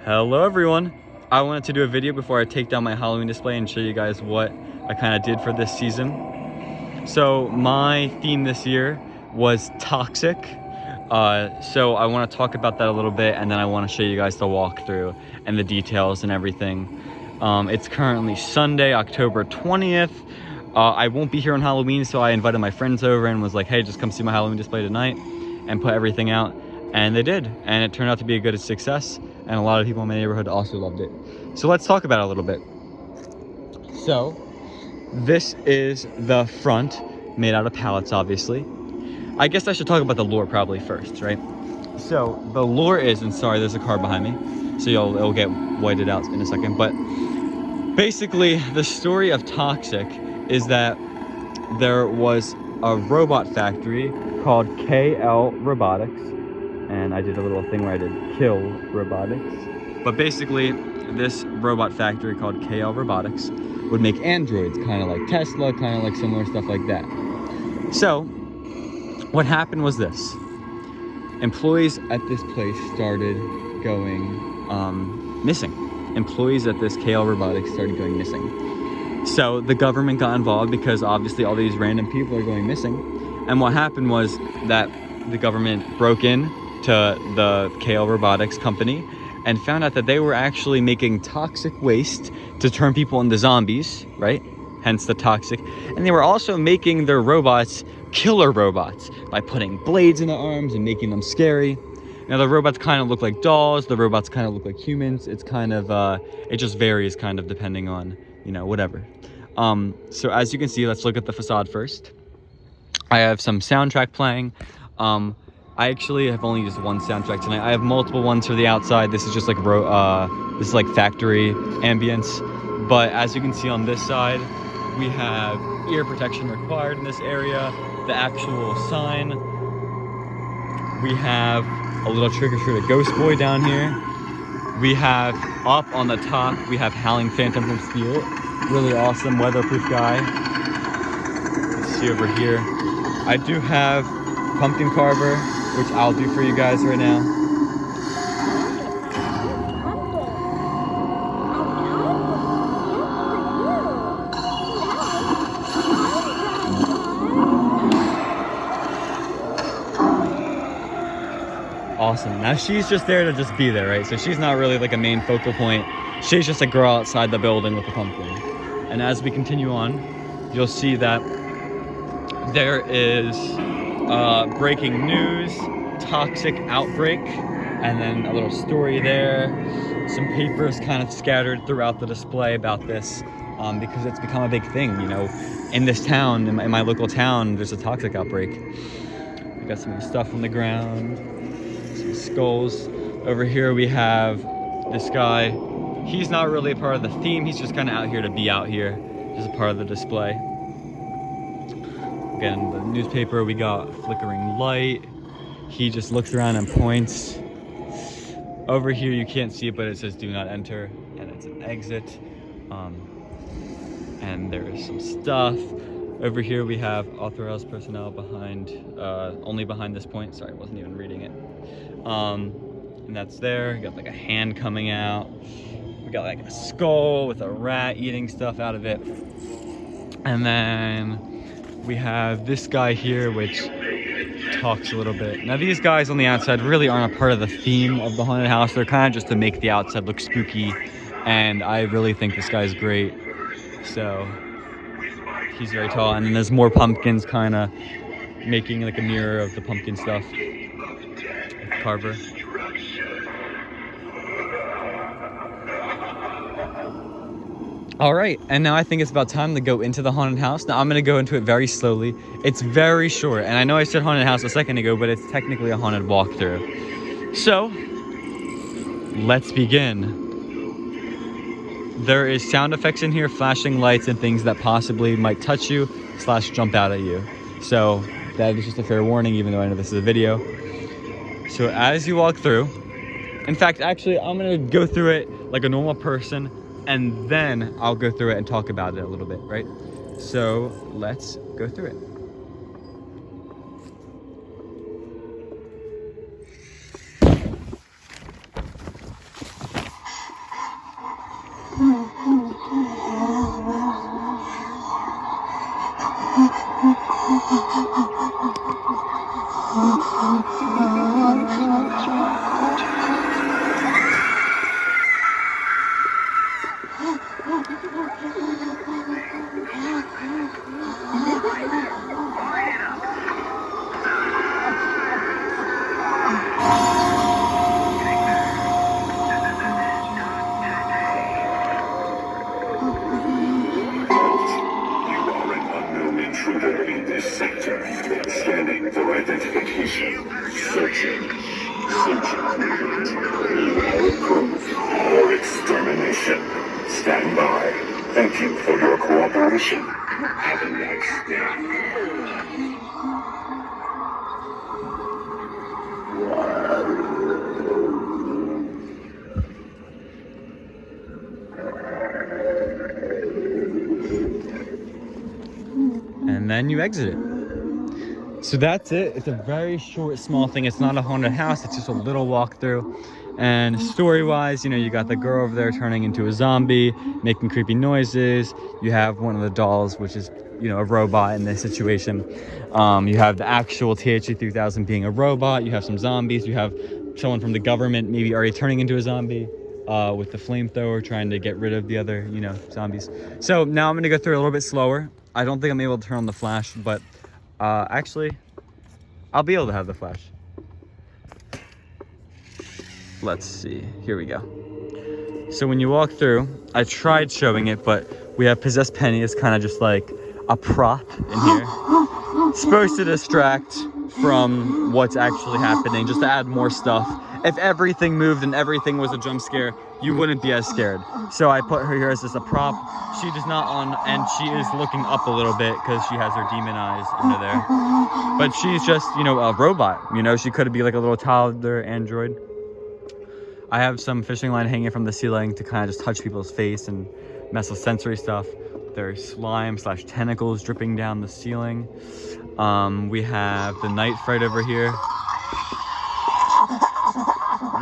Hello everyone! I wanted to do a video before I take down my Halloween display and show you guys what I kind of did for this season. So my theme this year was toxic. So I want to talk about that a little bit, and then I want to show you guys the walkthrough and the details and everything. It's currently Sunday, October 20th. I won't be here on Halloween, so I invited my friends over and was like, hey, just come see my Halloween display tonight and put everything out. And they did, and it turned out to be a good success, and a lot of people in my neighborhood also loved it. So let's talk about it a little bit. So this is the front, made out of pallets, obviously. I guess I should talk about the lore probably first, right? So the lore is, and sorry, there's a car behind me, so it'll get whited out in a second, but basically the story of Toxic is that there was a robot factory called KL Robotics, and I did a little thing where I did Kill Robotics. But basically, this robot factory called KL Robotics would make androids, kind of like Tesla, kind of like similar stuff like that. So, what happened was this. Employees at this place started going missing. Employees at this KL Robotics started going missing. So, the government got involved because obviously all these random people are going missing. And what happened was that the government broke in to the KL Robotics company and found out that they were actually making toxic waste to turn people into zombies, right? Hence the toxic. And they were also making their robots killer robots by putting blades in their arms and making them scary. Now the robots kind of look like dolls, the robots kind of look like humans. It's kind of, it just varies kind of depending on, you know, whatever. So as you can see, let's look at the facade first. I have some soundtrack playing. I actually have only used one soundtrack tonight. I have multiple ones for the outside. This is just like this is like factory ambience. But as you can see on this side, we have ear protection required in this area. The actual sign. We have a little trick or treat a ghost boy down here. We have up on the top, we have Howling Phantom from Spirit. Really awesome weatherproof guy. Let's see over here. I do have Pumpkin Carver, which I'll do for you guys right now. Awesome. Now she's just there to just be there, right? So she's not really like a main focal point. She's just a girl outside the building with the pumpkin. And as we continue on, you'll see that there is breaking news, toxic outbreak, and then a little story there. Some papers kind of scattered throughout the display about this because it's become a big thing, you know. In this town, in my local town, there's a toxic outbreak. We got some stuff on the ground, some skulls. Over here we have this guy. He's not really a part of the theme, he's just kind of out here to be out here, just a part of the display. Again, the newspaper, we got flickering light. He just looks around and points. Over here, you can't see it, but it says do not enter, and it's an exit. And there is some stuff. Over here, we have authorized personnel behind, only behind this point. Sorry, I wasn't even reading it. And that's there. You got like a hand coming out. We got like a skull with a rat eating stuff out of it. And then we have this guy here, which talks a little bit. Now these guys on the outside really aren't a part of the theme of the haunted house. They're kind of just to make the outside look spooky. And I really think this guy's great. So he's very tall. And then there's more pumpkins kind of making like a mirror of the pumpkin stuff. Carver. All right, and now I think it's about time to go into the haunted house. Now I'm gonna go into it very slowly. It's very short, and I know I said haunted house a second ago, but it's technically a haunted walkthrough. So, let's begin. There is sound effects in here, flashing lights and things that possibly might touch you / jump out at you. So that is just a fair warning, even though I know this is a video. So as you walk through, in fact, actually, I'm gonna go through it like a normal person, and then I'll go through it and talk about it a little bit, right? So let's go through it. Thank you for your cooperation. Have a nice day. And then you exit it. So that's it. It's a very short, small thing. It's not a haunted house. It's just a little walkthrough. And story-wise, you know, you got the girl over there turning into a zombie, making creepy noises. You have one of the dolls, which is, you know, a robot in this situation. You have the actual THC-3000 being a robot. You have some zombies. You have someone from the government maybe already turning into a zombie with the flamethrower, trying to get rid of the other, you know, zombies. So now I'm gonna go through it a little bit slower. I don't think I'm able to turn on the flash, but actually, I'll be able to have the flash. Let's see, here we go. So when you walk through, I tried showing it, but we have Possessed Penny as kind of just like a prop in here. Supposed to distract from what's actually happening, just to add more stuff. If everything moved and everything was a jump scare, you wouldn't be as scared. So I put her here as just a prop. She does not on, and she is looking up a little bit because she has her demon eyes under there. But she's just, you know, a robot. You know, she could be like a little toddler android. I have some fishing line hanging from the ceiling to kind of just touch people's face and mess with sensory stuff. There's slime/tentacles dripping down the ceiling. We have the Night Fright over here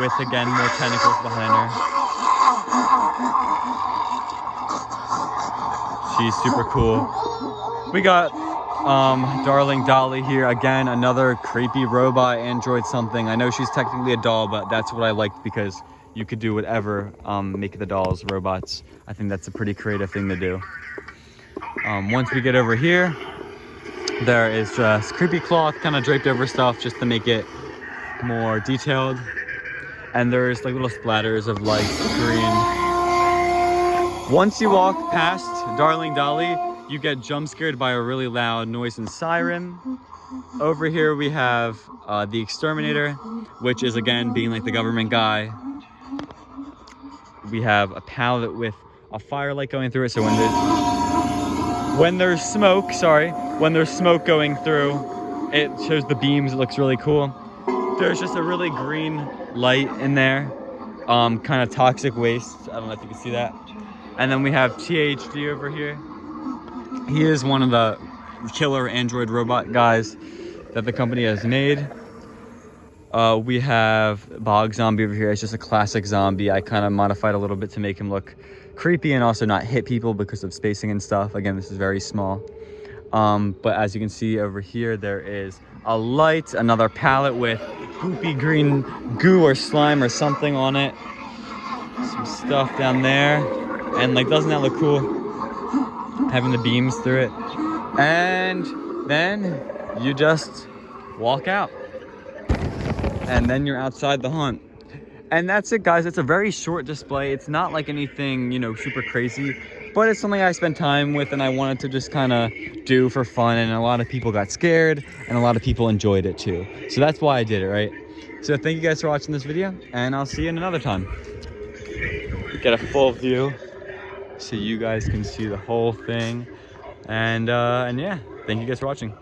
with, again, more tentacles behind her. She's super cool. We got Darling Dolly here, again, another creepy robot android something. I know she's technically a doll, but that's what I liked because you could do whatever, make the dolls robots. I think that's a pretty creative thing to do. Once we get over here, there is just creepy cloth kind of draped over stuff just to make it more detailed. And there's like little splatters of light green. Once you walk past Darling Dolly, you get jump scared by a really loud noise and siren. Over here we have the Exterminator, which is again being like the government guy. We have a pallet with a firelight going through it, so when there's smoke going through, it shows the beams. It looks really cool. There's just a really green light in there, kind of toxic waste. I don't know if you can see that. And then we have THD over here. He is one of the killer android robot guys that the company has made. We have Bog Zombie over here. It's just a classic zombie. I kind of modified a little bit to make him look creepy and also not hit people because of spacing and stuff. Again, this is very small. But as you can see over here, there is a light, another palette with goopy green goo or slime or something on it. Some stuff down there. And like, doesn't that look cool? Having the beams through it. And then you just walk out. And then you're outside the haunt. And that's it, guys. It's a very short display. It's not like anything, you know, super crazy, but it's something I spent time with and I wanted to just kind of do for fun. And a lot of people got scared and a lot of people enjoyed it too. So that's why I did it, right? So thank you guys for watching this video, and I'll see you in another time. Get a full view so you guys can see the whole thing. And yeah, thank you guys for watching.